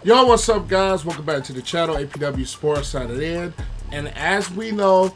Yo, what's up, guys? Welcome back to the channel. APW Sports signed in. And as we know,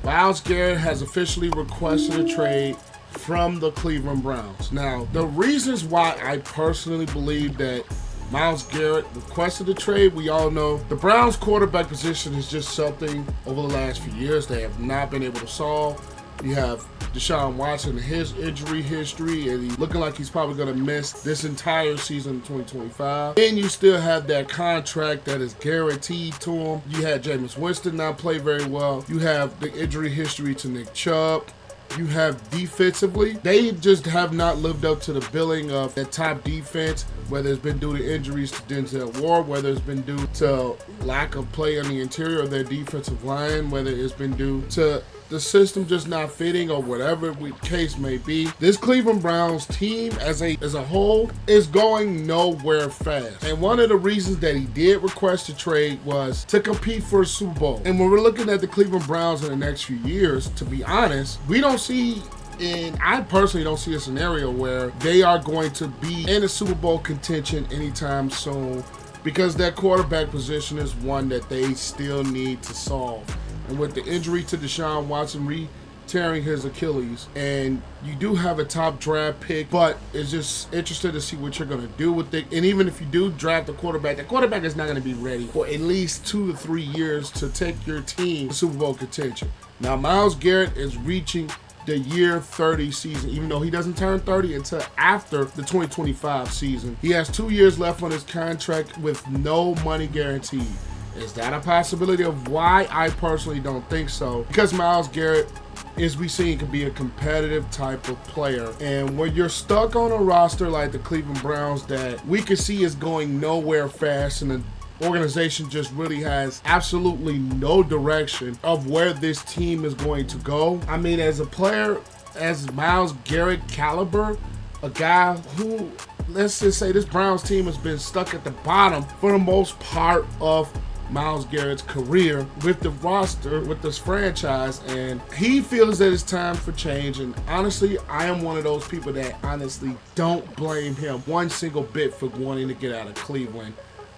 Myles Garrett has officially requested a trade from the Cleveland Browns. Now, the reasons why I personally believe that Myles Garrett requested a trade, we all know the Browns quarterback position is just something over the last few years they have not been able to solve. You have Deshaun Watson and his injury history, and he's looking like he's probably going to miss this entire season in 2025. And you still have that contract that is guaranteed to him. You had Jameis Winston not play very well. You have the injury history to Nick Chubb. You have defensively, they just have not lived up to the billing of that top defense, whether it's been due to injuries to Denzel, whether it's been due to lack of play on the interior of their defensive line, whether it's been due to the system just not fitting or whatever the case may be. This Cleveland Browns team as a whole is going nowhere fast. And one of the reasons that he did request a trade was to compete for a Super Bowl. And when we're looking at the Cleveland Browns in the next few years, to be honest, we don't see, and I personally don't see a scenario where they are going to be in a Super Bowl contention anytime soon, because that quarterback position is one that they still need to solve. And with the injury to Deshaun Watson re-tearing his Achilles, and you do have a top draft pick, but it's just interested to see what you're going to do with it. And even if you do draft the quarterback is not going to be ready for at least 2 to 3 years to take your team to Super Bowl contention. Now, Myles Garrett is reaching the year 30 season, even though he doesn't turn 30 until after the 2025 season. He has 2 years left on his contract with no money guaranteed. Is that a possibility of why? I personally don't think so, because Myles Garrett, as we seen, can be a competitive type of player. And when you're stuck on a roster like the Cleveland Browns that we can see is going nowhere fast, and the organization just really has absolutely no direction of where this team is going to go. I mean, as a player, as Myles Garrett caliber, a guy who, let's just say this Browns team has been stuck at the bottom for the most part of Myles Garrett's career with the roster, with this franchise, and he feels that it's time for change. And honestly, I am one of those people that honestly don't blame him one single bit for wanting to get out of Cleveland.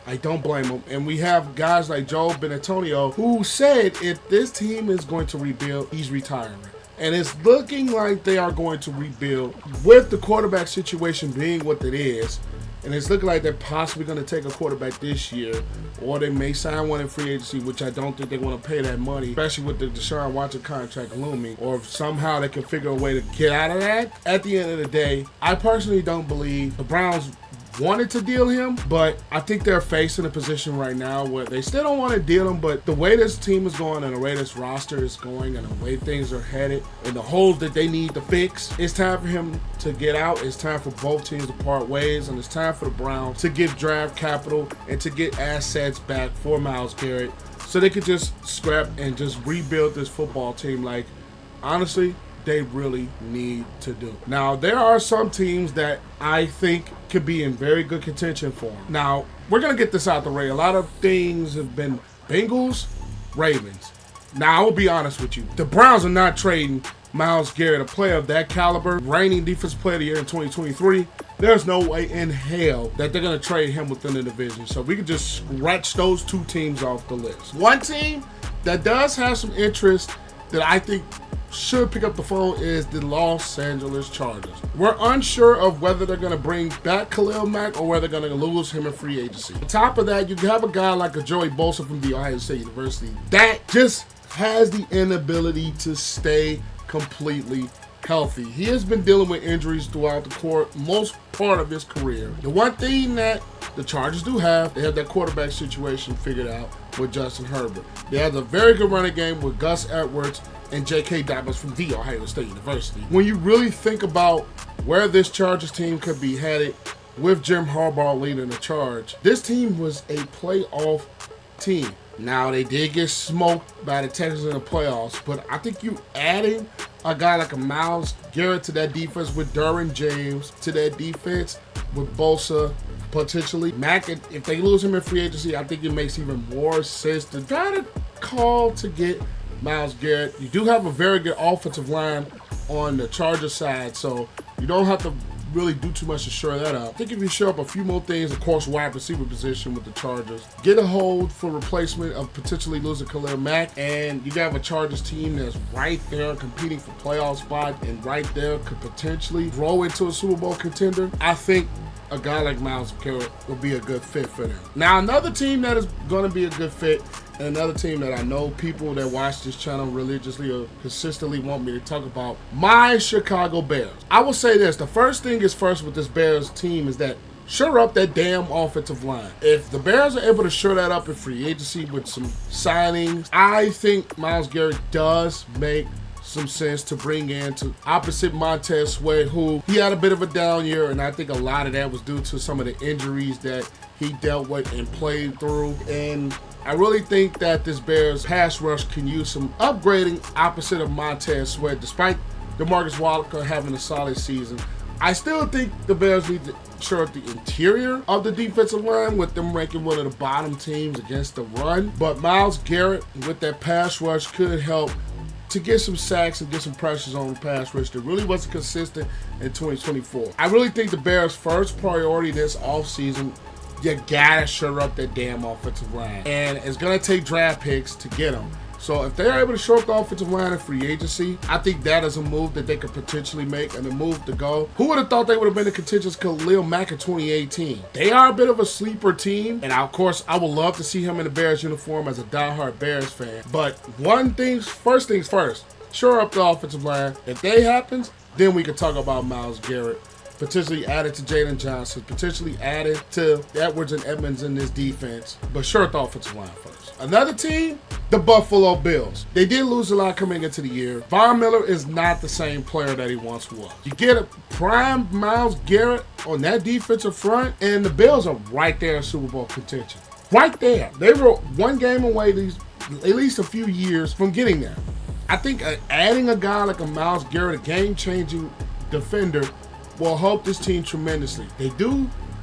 I don't blame him. And we have guys like Joe Benantonio who said if this team is going to rebuild, he's retiring. And it's looking like they are going to rebuild with the quarterback situation being what it is. And it's looking like they're possibly going to take a quarterback this year, or they may sign one in free agency, which I don't think they want to pay that money, especially with the Deshaun Watson contract looming, or if somehow they can figure a way to get out of that. At the end of the day, I personally don't believe the Browns wanted to deal him, but I think they're facing a position right now where they still don't want to deal him, but the way this team is going and the way this roster is going and the way things are headed and the holes that they need to fix, it's time for him to get out. It's time for both teams to part ways, and it's time for the Browns to give draft capital and to get assets back for Myles Garrett so they could just scrap and just rebuild this football team like, honestly, they really need to do. Now, there are some teams that I think could be in very good contention for him. Now, we're going to get this out the way. A lot of things have been Bengals, Ravens. Now, I will be honest with you. The Browns are not trading Myles Garrett, a player of that caliber, reigning defensive player of the year in 2023. There's no way in hell that they're going to trade him within the division. So we can just scratch those two teams off the list. One team that does have some interest that I think should pick up the phone is the Los Angeles Chargers. We're unsure of whether they're going to bring back Khalil Mack or whether they're going to lose him in free agency. On top of that, you have a guy like a Joey Bosa from the Ohio State University that just has the inability to stay completely healthy. He has been dealing with injuries throughout the most part of his career. The one thing that the Chargers do have, they have that quarterback situation figured out with Justin Herbert. They have a very good running game with Gus Edwards and J.K. Dobbins from the Ohio State University. When you really think about where this Chargers team could be headed with Jim Harbaugh leading the charge, this team was a playoff team. Now, they did get smoked by the Texans in the playoffs, but I think you adding a guy like a Myles Garrett to that defense with Derwin James, to that defense with Bosa, potentially Mack, if they lose him in free agency, I think it makes even more sense to try to call to get Myles Garrett. You do have a very good offensive line on the Chargers side, so you don't have to really do too much to shore that up. I think if you shore up a few more things, of course, wide receiver position with the Chargers, get a hold for replacement of potentially losing Khalil Mack, and you got a Chargers team that's right there competing for playoff spot and right there could potentially grow into a Super Bowl contender. I think a guy like Myles Garrett would be a good fit for them. Now, another team that is going to be a good fit, and another team that I know people that watch this channel religiously or consistently want me to talk about, my Chicago Bears. I will say this, the first thing is first with this Bears team is that shore up that damn offensive line. If the Bears are able to shore that up in free agency with some signings, I think Myles Garrett does make some sense to bring in to opposite Montez Sweat, who he had a bit of a down year, and I think a lot of that was due to some of the injuries that he dealt with and played through. And I really think that this Bears pass rush can use some upgrading opposite of Montez Sweat. Despite DeMarcus Waller having a solid season, I still think the Bears need to shore up the interior of the defensive line, with them ranking one of the bottom teams against the run. But Myles Garrett with that pass rush could help to get some sacks and get some pressures on the pass rush that really wasn't consistent in 2024. I really think the Bears' first priority this offseason, you gotta shore up that damn offensive line. And it's gonna take draft picks to get them. So if they're able to shore up the offensive line in free agency, I think that is a move that they could potentially make and a move to go. Who would have thought they would have been the contentious Khalil Mack in 2018? They are a bit of a sleeper team, and of course, I would love to see him in the Bears uniform as a diehard Bears fan. But first things first, shore up the offensive line. If that happens, then we can talk about Myles Garrett, potentially added to Jaden Johnson, potentially added to Edwards and Edmonds in this defense, but shore up the offensive line first. Another team, the Buffalo Bills. They did lose a lot coming into the year. Von Miller is not the same player that he once was. You get a prime Myles Garrett on that defensive front, and the Bills are right there in Super Bowl contention. Right there. They were one game away at least a few years from getting there. I think adding a guy like a Myles Garrett, a game-changing defender, will help this team tremendously.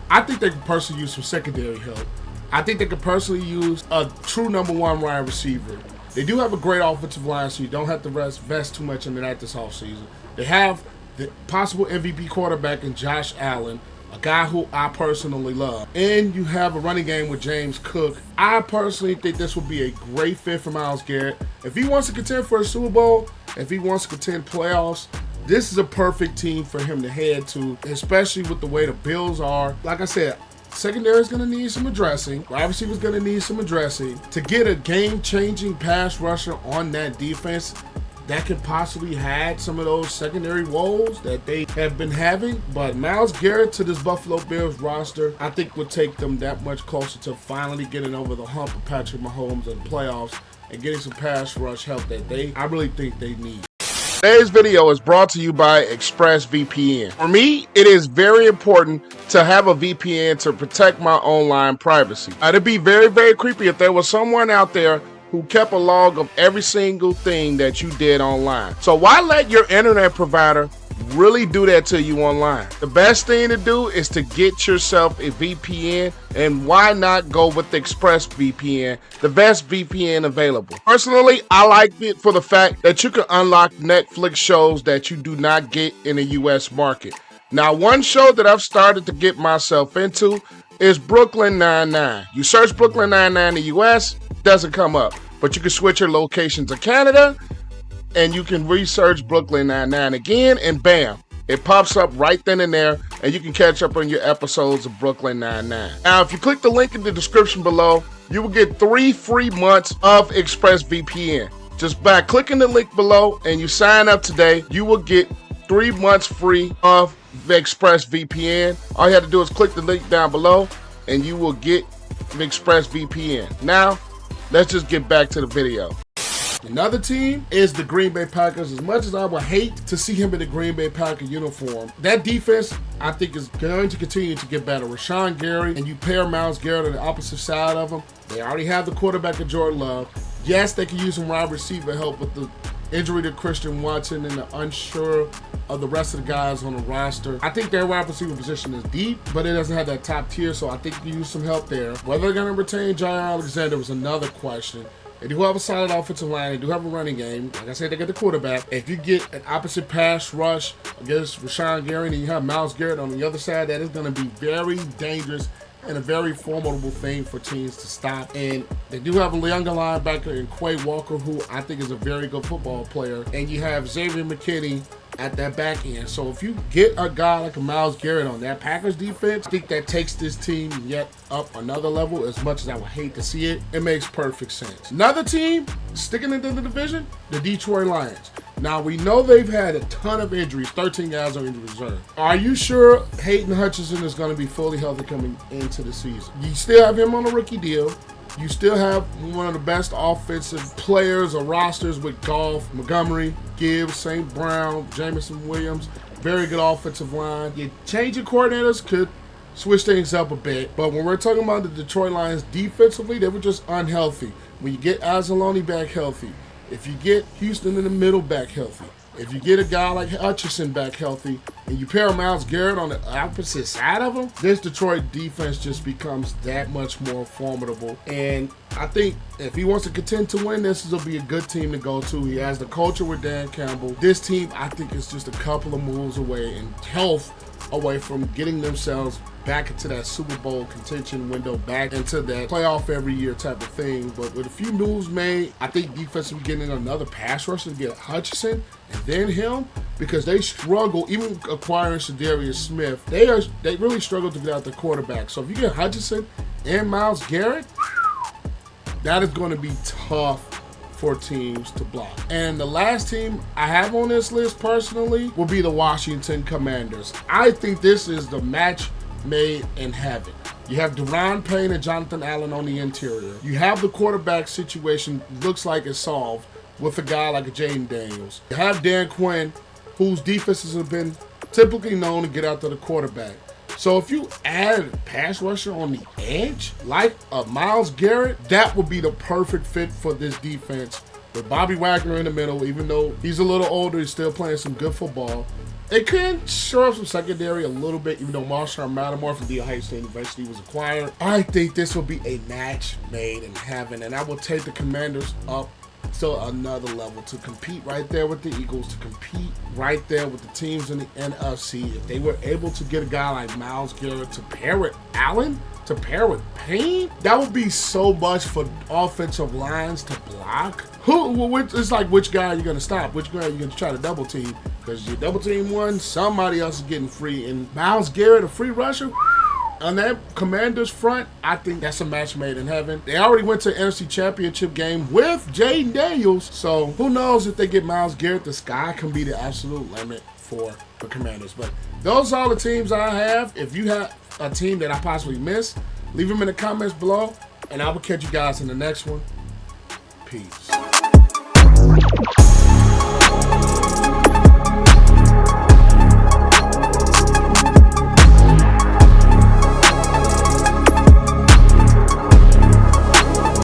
I think they could personally use some secondary help. I think they could personally use a true number one wide receiver. They do have a great offensive line, so you don't have to invest too much into that this offseason. They have the possible MVP quarterback in Josh Allen, a guy who I personally love. And you have a running game with James Cook. I personally think this would be a great fit for Myles Garrett. If he wants to contend for a Super Bowl, if he wants to contend playoffs, this is a perfect team for him to head to, especially with the way the Bills are. Like I said, secondary is going to need some addressing. Wide receiver is going to need some addressing. To get a game-changing pass rusher on that defense that could possibly hide some of those secondary woes that they have been having. But Myles Garrett to this Buffalo Bills roster, I think would take them that much closer to finally getting over the hump of Patrick Mahomes in the playoffs and getting some pass rush help that I really think they need. Today's video is brought to you by ExpressVPN. For me, it is very important to have a VPN to protect my online privacy. It'd be very, very creepy if there was someone out there who kept a log of every single thing that you did online. So why let your internet provider really do that to you online? The best thing to do is to get yourself a VPN, and why not go with ExpressVPN, the best VPN available. Personally, I like it for the fact that you can unlock Netflix shows that you do not get in the US market. Now, one show that I've started to get myself into is Brooklyn Nine-Nine. You search Brooklyn Nine-Nine in the US, doesn't come up, but you can switch your location to Canada, and you can research Brooklyn Nine-Nine again, and bam, it pops up right then and there, and you can catch up on your episodes of Brooklyn Nine-Nine. Now, if you click the link in the description below, you will get 3 free months of ExpressVPN. Just by clicking the link below and you sign up today, you will get 3 months free of ExpressVPN. All you have to do is click the link down below, and you will get ExpressVPN. Now, let's just get back to the video. Another team is the Green Bay Packers. As much as I would hate to see him in the Green Bay Packer uniform, that defense, I think, is going to continue to get better. Rashawn Gary, and you pair Myles Garrett on the opposite side of him. They already have the quarterback of Jordan Love. Yes, they can use some wide receiver help with the injury to Christian Watson and the unsure of the rest of the guys on the roster. I think their wide receiver position is deep, but it doesn't have that top tier, so I think you use some help there. Whether they're going to retain Jair Alexander was another question. They do have a solid offensive line. They do have a running game. Like I said, they got the quarterback. If you get an opposite pass rush against Deshaun Garrett and you have Myles Garrett on the other side, that is going to be very dangerous and a very formidable thing for teams to stop. And they do have a younger linebacker in Quay Walker, who I think is a very good football player. And you have Xavier McKinney at that back end. So if you get a guy like a Myles Garrett on that Packers defense, I think that takes this team yet up another level. As much as I would hate to see it, it makes perfect sense. Another team sticking into the division, the Detroit Lions. Now, we know they've had a ton of injuries, 13 guys on injury reserve. Are you sure Hayden Hutchinson is going to be fully healthy coming into the season? You still have him on a rookie deal. You still have one of the best offensive players or rosters with Goff, Montgomery, Gibbs, St. Brown, Jameson Williams. Very good offensive line. Your changing coordinators could switch things up a bit. But when we're talking about the Detroit Lions defensively, they were just unhealthy. When you get Anzalone back healthy, if you get Houston in the middle back healthy, if you get a guy like Hutchinson back healthy, and you pair Myles Garrett on the opposite side of him, this Detroit defense just becomes that much more formidable. And I think if he wants to contend to win, this will be a good team to go to. He has the culture with Dan Campbell. This team, I think, is just a couple of moves away and health away from getting themselves back into that Super Bowl contention window, back into that playoff every year type of thing. But with a few moves made, I think defense will be getting another pass rusher to get Hutchinson and then him, because they struggle, even acquiring Shadarius Smith, they really struggle to get out the quarterback. So if you get Hutchinson and Myles Garrett, that is going to be tough for teams to block. And the last team I have on this list personally will be the Washington Commanders. I think this is the match made in heaven. You have Deron Payne and Jonathan Allen on the interior. You have the quarterback situation looks like it's solved with a guy like a Jaden Daniels. You have Dan Quinn, whose defenses have been typically known to get after the quarterback. So if you add a pass rusher on the edge, like a Myles Garrett, that would be the perfect fit for this defense. With Bobby Wagner in the middle, even though he's a little older, he's still playing some good football. It can shore up some secondary a little bit, even though Marshawn Lattimore from The Ohio State University was acquired. I think this will be a match made in heaven, and I will take the Commanders up to another level to compete right there with the Eagles, to compete right there with the teams in the NFC. If they were able to get a guy like Myles Garrett to pair with Allen, to pair with Payne, that would be so much for offensive lines to block. It's like, which guy are you going to stop? Which guy are you going to try to double team? Because you double team one, somebody else is getting free. And Myles Garrett, a free rusher, on that Commanders front, I think that's a match made in heaven. They already went to the NFC Championship game with Jaden Daniels. So who knows if they get Myles Garrett, the sky can be the absolute limit for the Commanders. But those are all the teams I have. If you have a team that I possibly missed, leave them in the comments below, and I will catch you guys in the next one. Peace.